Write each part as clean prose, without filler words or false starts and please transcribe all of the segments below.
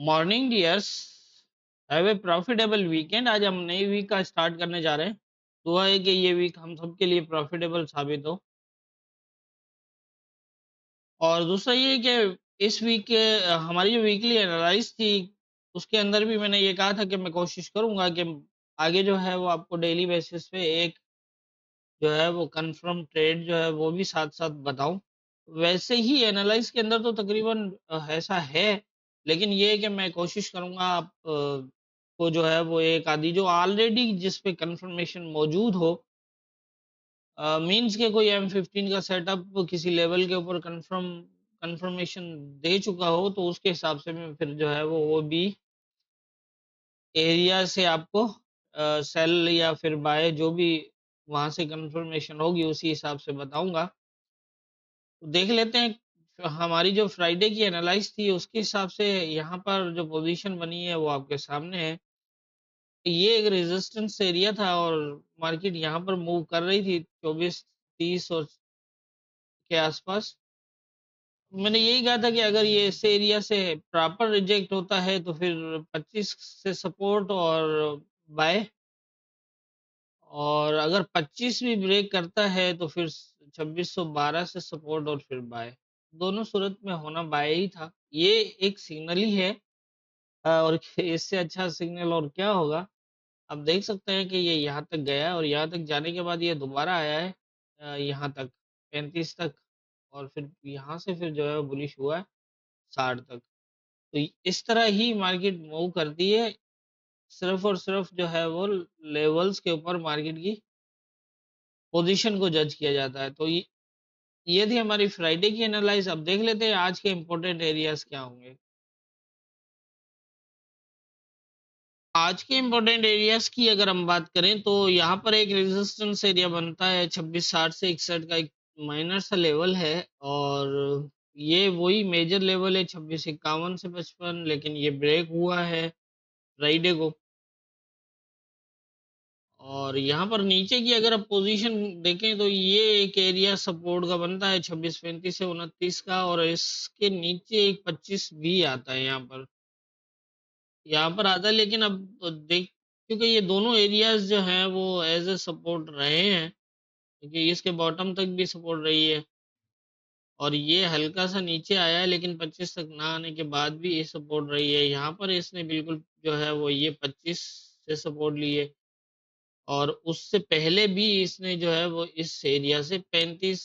Morning dears, have a profitable weekend. आज हम नई वीक का स्टार्ट करने जा रहे हैं। दुआ है कि ये वीक हम सबके लिए प्रॉफिटेबल साबित हो। और दूसरा ये कि इस वीक हमारी जो वीकली एनालाइज थी उसके अंदर भी मैंने ये कहा था कि मैं कोशिश करूंगा कि आगे जो है वो आपको डेली बेसिस पे एक जो है वो कंफर्म ट्रेड जो है वो भी साथ साथ बताऊं। वैसे ही एनालाइज के अंदर तो तकरीबन ऐसा है, लेकिन ये है कि मैं कोशिश करूंगा आप को जो है वो एक आधी जो ऑलरेडी जिस पे कंफर्मेशन मौजूद हो, मींस के कोई M15 का सेटअप किसी लेवल के ऊपर कंफर्मेशन दे चुका हो, तो उसके हिसाब से मैं फिर जो है वो भी एरिया से आपको सेल या फिर बाय जो भी वहां से कंफर्मेशन होगी उसी हिसाब से बताऊंगा। तो देख लेते हैं हमारी जो फ्राइडे की एनालाइज थी उसके हिसाब से यहाँ पर जो पोजीशन बनी है वो आपके सामने है। ये एक रेजिस्टेंस एरिया था और मार्केट यहाँ पर मूव कर रही थी 24-30 और के आसपास। मैंने यही कहा था कि अगर ये इस एरिया से प्रॉपर रिजेक्ट होता है तो फिर 25 से सपोर्ट और बाय, और अगर 25 भी ब्रेक करता है तो फिर 2612 से सपोर्ट और फिर बाय। दोनों सूरत में होना बाय ही था। ये एक सिग्नल ही है, और इससे अच्छा सिग्नल और क्या होगा। आप देख सकते हैं कि ये यहाँ तक गया है और यहाँ तक जाने के बाद ये दोबारा आया है यहाँ तक 35 तक, और फिर यहाँ से फिर जो है बुलिश हुआ है 60 तक। तो इस तरह ही मार्केट मूव करती है। सिर्फ और सिर्फ जो है वो लेवल्स के ऊपर मार्केट की पोजीशन को जज किया जाता है। तो ये थी हमारी फ्राइडे की एनालाइज। अब देख लेते हैं आज के इंपॉर्टेंट एरियाज क्या होंगे। आज के इम्पोर्टेंट एरियाज की अगर हम बात करें तो यहाँ पर एक रेजिस्टेंस एरिया बनता है 2660 से 61 का, एक माइनर सा लेवल है। और ये वही मेजर लेवल है 2651 से 55, लेकिन ये ब्रेक हुआ है फ्राइडे को। और यहाँ पर नीचे की अगर आप पोजीशन देखें तो ये एक एरिया सपोर्ट का बनता है 2635 से 29 का, और इसके नीचे एक 25 भी आता है यहाँ पर आता है। लेकिन अब देख, क्योंकि ये दोनों एरियाज जो हैं वो एज ए सपोर्ट रहे हैं, क्योंकि इसके बॉटम तक भी सपोर्ट रही है और ये हल्का सा नीचे आया है, लेकिन 25 तक ना आने के बाद भी ये सपोर्ट रही है। यहाँ पर इसने बिल्कुल जो है वो ये 25 से सपोर्ट लिए, और उससे पहले भी इसने जो है वो इस एरिया से 35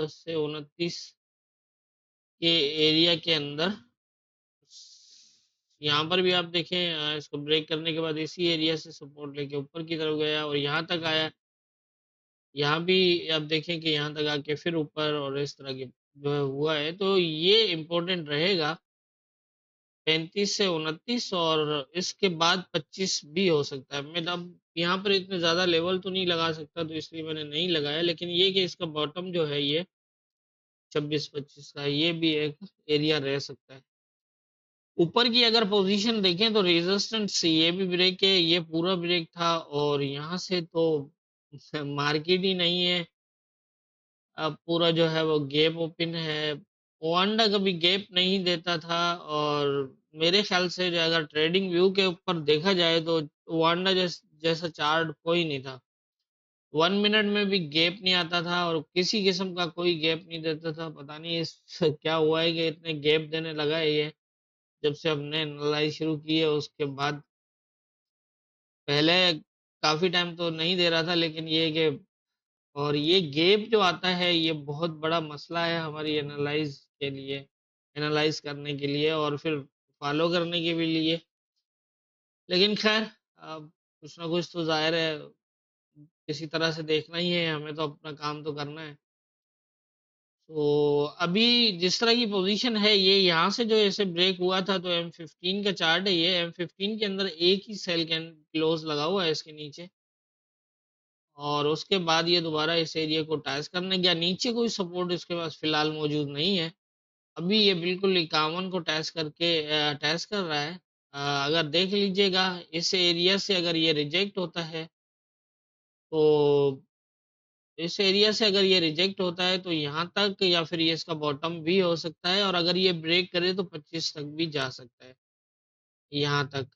से 29 के एरिया के अंदर, यहाँ पर भी आप देखें इसको ब्रेक करने के बाद इसी एरिया से सपोर्ट लेके ऊपर की तरफ गया और यहाँ तक आया। यहाँ भी आप देखें कि यहाँ तक आके फिर ऊपर और इस तरह के जो है हुआ है। तो ये इम्पोर्टेंट रहेगा 35 से 29, और इसके बाद 25 भी हो सकता है। मैं अब यहाँ पर इतने ज्यादा लेवल तो नहीं लगा सकता, तो इसलिए मैंने नहीं लगाया, लेकिन ये कि इसका बॉटम जो है ये 26-25 का, ये भी एक एरिया रह सकता है। ऊपर की अगर पोजीशन देखें तो रेजिस्टेंस ये भी ब्रेक है, ये पूरा ब्रेक था, और यहाँ से तो मार्केट ही नहीं है। अब पूरा जो है वो गैप ओपन है। ओवांडा कभी गैप नहीं देता था, और मेरे ख्याल से जो अगर ट्रेडिंग व्यू के ऊपर देखा जाए तो ओवांडा जैसा चार्ट कोई नहीं था। 1 मिनट में भी गैप नहीं आता था और किसी किस्म का कोई गैप नहीं देता था। पता नहीं इस क्या हुआ है कि इतने गैप देने लगा है ये, जब से हमने एनालाइज शुरू की है उसके बाद। पहले काफी टाइम तो नहीं दे रहा था, लेकिन ये कि और ये गैप जो आता है ये बहुत बड़ा मसला है हमारी एनालाइज के लिए, एनालाइज करने के लिए और फिर फॉलो करने के भी लिए। लेकिन खैर, अब कुछ ना कुछ तो जाहिर है किसी तरह से देखना ही है, हमें तो अपना काम तो करना है। तो अभी जिस तरह की पोजीशन है, ये यहाँ से जो ऐसे ब्रेक हुआ था, तो M15 का चार्ट है ये। M15 के अंदर एक ही सेल कैन क्लोज लगा हुआ है इसके नीचे, और उसके बाद ये दोबारा इस एरिया को टेस्ट करने गया। नीचे कोई सपोर्ट इसके पास फिलहाल मौजूद नहीं है। अभी ये बिल्कुल 51 को टेस्ट करके टेस्ट कर रहा है। अगर देख लीजिएगा इस एरिया से अगर ये रिजेक्ट होता है, तो इस एरिया से अगर ये रिजेक्ट होता है तो यहाँ तक, या फिर ये इसका बॉटम भी हो सकता है, और अगर ये ब्रेक करे तो 25 तक भी जा सकता है। यहाँ तक,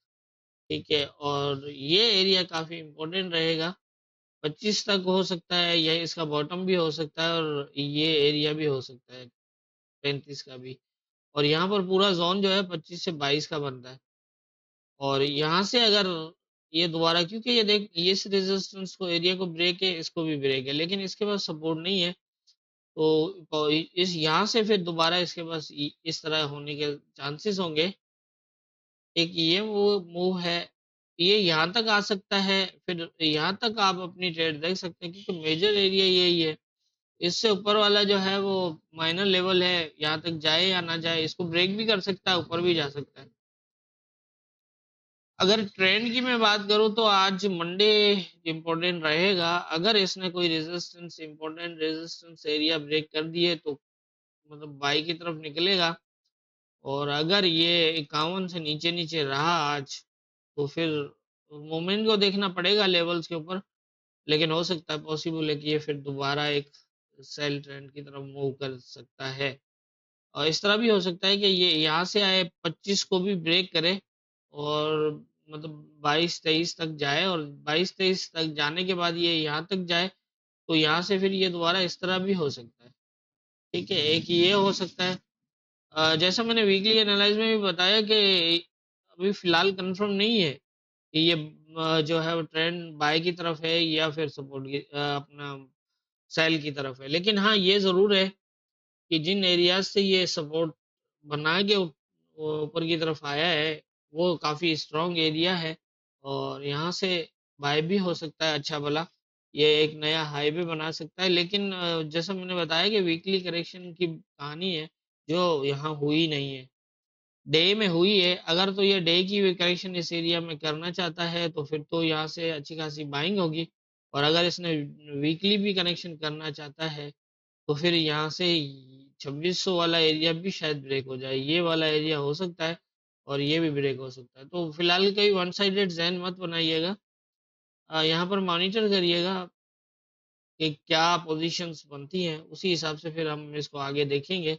ठीक है। और ये एरिया काफी इंपॉर्टेंट रहेगा, 25 तक हो सकता है, यह इसका बॉटम भी हो सकता है और ये एरिया भी हो सकता है 35 का भी। और यहाँ पर पूरा जोन जो है 25 से 22 का बनता है। और यहाँ से अगर ये दोबारा, क्योंकि ये देख, ये इस रेजिस्टेंस को, एरिया को ब्रेक है, इसको भी ब्रेक है, लेकिन इसके पास सपोर्ट नहीं है। तो इस यहाँ से फिर दोबारा इसके पास इस तरह होने के चांसेस होंगे। एक ये वो मूव है, ये यहाँ तक आ सकता है, फिर यहाँ तक आप अपनी ट्रेड देख सकते हैं, क्योंकि मेजर एरिया यही है। इससे ऊपर वाला जो है वो माइनर लेवल है, यहाँ तक जाए या ना जाए, इसको ब्रेक भी कर सकता है, ऊपर भी जा सकता है। अगर ट्रेंड की मैं बात करूं तो आज मंडे इम्पोर्टेंट रहेगा। अगर इसने कोई resistance, important resistance area break कर दिए तो मतलब बाई की तरफ निकलेगा। और अगर ये 51 से नीचे नीचे रहा आज, तो फिर मोमेंट को देखना पड़ेगा लेवल्स के ऊपर। लेकिन हो सकता है, पॉसिबल है कि ये फिर दोबारा एक सेल ट्रेंड की तरफ मूव कर सकता है। और इस तरह भी हो सकता है कि ये यहाँ से आए 25 को भी ब्रेक करे और मतलब 22-23 तक जाए, और 22-23 तक जाने के बाद ये यहाँ तक जाए, तो यहाँ से फिर ये दोबारा इस तरह भी हो सकता है। ठीक है, एक ये हो सकता है। जैसा मैंने वीकली एनालाइज में भी बताया कि अभी फिलहाल कंफर्म नहीं है कि ये जो है वो ट्रेंड बाय की तरफ है या फिर सपोर्ट की अपना सेल की तरफ है। लेकिन हाँ, ये जरूर है कि जिन एरियाज से ये सपोर्ट बना के ऊपर की तरफ आया है, वो काफी स्ट्रॉन्ग एरिया है। और यहाँ से बाय भी हो सकता है अच्छा भला, ये एक नया हाईवे बना सकता है। लेकिन जैसा मैंने बताया कि वीकली करेक्शन की कहानी है, जो यहाँ हुई नहीं है, डे में हुई है। अगर तो ये डे की करेक्शन इस एरिया में करना चाहता है तो फिर तो यहाँ से अच्छी खासी बाइंग होगी। और अगर इसने वीकली भी कनेक्शन करना चाहता है तो फिर यहाँ से 2600 वाला एरिया भी शायद ब्रेक हो जाए, ये वाला एरिया हो सकता है और ये भी ब्रेक हो सकता है। तो फिलहाल कहीं वन साइडेड जहन मत बनाइएगा, यहाँ पर मॉनिटर करिएगा कि क्या पोजीशंस बनती हैं, उसी हिसाब से फिर हम इसको आगे देखेंगे।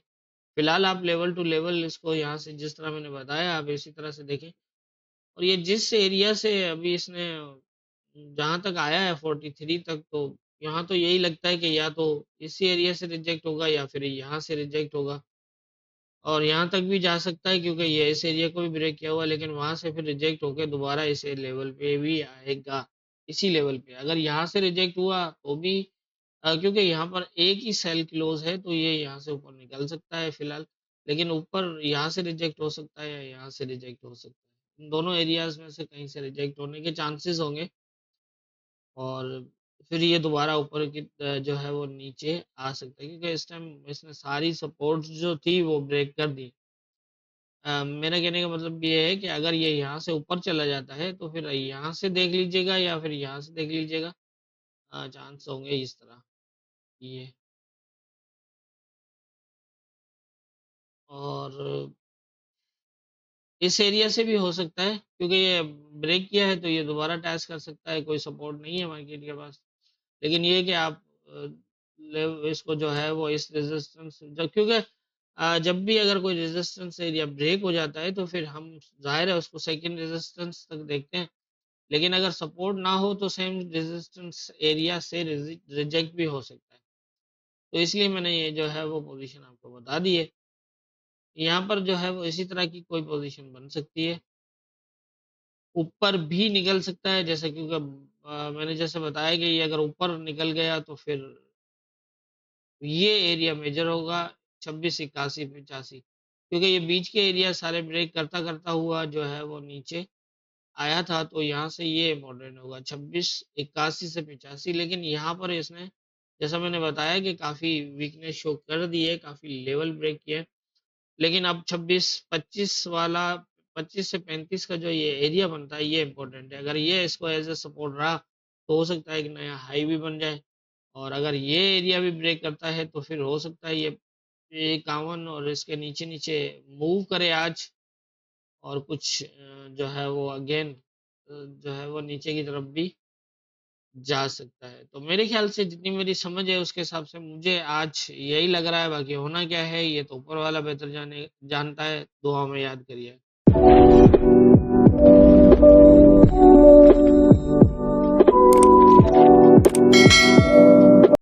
फिलहाल आप लेवल टू लेवल इसको यहाँ से जिस तरह मैंने बताया आप इसी तरह से देखें। और ये जिस एरिया से अभी इसने जहां तक आया है 43 तक, तो यहाँ तो यही लगता है कि या तो इसी एरिया से रिजेक्ट होगा या फिर यहाँ से रिजेक्ट होगा। और यहाँ तक भी जा सकता है क्योंकि ये इस एरिया को भी ब्रेक किया हुआ, लेकिन वहां से फिर रिजेक्ट होकर दोबारा इस लेवल पे भी आएगा। इसी लेवल पे अगर यहाँ से रिजेक्ट हुआ तो भी क्योंकि यहाँ पर एक ही सेल क्लोज है, तो ये यहाँ से ऊपर निकल सकता है फिलहाल। लेकिन ऊपर यहाँ से रिजेक्ट हो सकता है या यहाँ से रिजेक्ट हो सकता है, इन दोनों एरियाज में से कहीं से रिजेक्ट होने के चांसेस होंगे। और फिर ये दोबारा ऊपर की जो है वो नीचे आ सकता है, क्योंकि इस टाइम इसने सारी सपोर्ट जो थी वो ब्रेक कर दी। मेरा कहने का मतलब ये है कि अगर ये यहाँ से ऊपर चला जाता है तो फिर यहाँ से देख लीजिएगा या फिर यहाँ से देख लीजिएगा, चांस होंगे इस तरह ये। और इस एरिया से भी हो सकता है, क्योंकि ये ब्रेक किया है तो ये दोबारा टैच कर सकता है, कोई सपोर्ट नहीं है मार्केट के पास। लेकिन ये है कि आप इसको जो है वो इस रेजिस्टेंस जब, क्योंकि जब भी अगर कोई रेजिस्टेंस एरिया ब्रेक हो जाता है तो फिर हम जाहिर है उसको सेकंड रेजिस्टेंस तक देखते हैं। लेकिन अगर सपोर्ट ना हो तो सेम रेजिस्टेंस एरिया से रिजेक्ट भी हो सकता है। तो इसलिए मैंने ये जो है वो पोजीशन आपको बता दी है। यहाँ पर जो है वो इसी तरह की कोई पोजीशन बन सकती है, ऊपर भी निकल सकता है, जैसे क्योंकि मैंने जैसे बताया कि ये अगर ऊपर निकल गया तो फिर ये एरिया मेजर होगा 26 81 85, क्योंकि ये बीच के एरिया सारे ब्रेक करता करता हुआ जो है वो नीचे आया था। तो यहाँ से ये इम्पोर्टेंट होगा 26 81 से 85। लेकिन यहाँ पर इसने जैसा मैंने बताया कि काफी वीकनेस शो कर दी है, काफी लेवल ब्रेक किया है। लेकिन अब 26 25 वाला 25 से 35 का जो ये एरिया बनता है ये इम्पोर्टेंट है। अगर ये इसको एज ए सपोर्ट रहा तो हो सकता है कि नया हाई भी बन जाए। और अगर ये एरिया भी ब्रेक करता है तो फिर हो सकता है ये 51 और इसके नीचे नीचे मूव करे आज, और कुछ जो है वो अगेन जो है वो नीचे की तरफ भी जा सकता है। तो मेरे ख्याल से जितनी मेरी समझ है उसके हिसाब से मुझे आज यही लग रहा है, बाकी होना क्या है ये तो ऊपर वाला बेहतर जानता है। दुआ में याद करिए।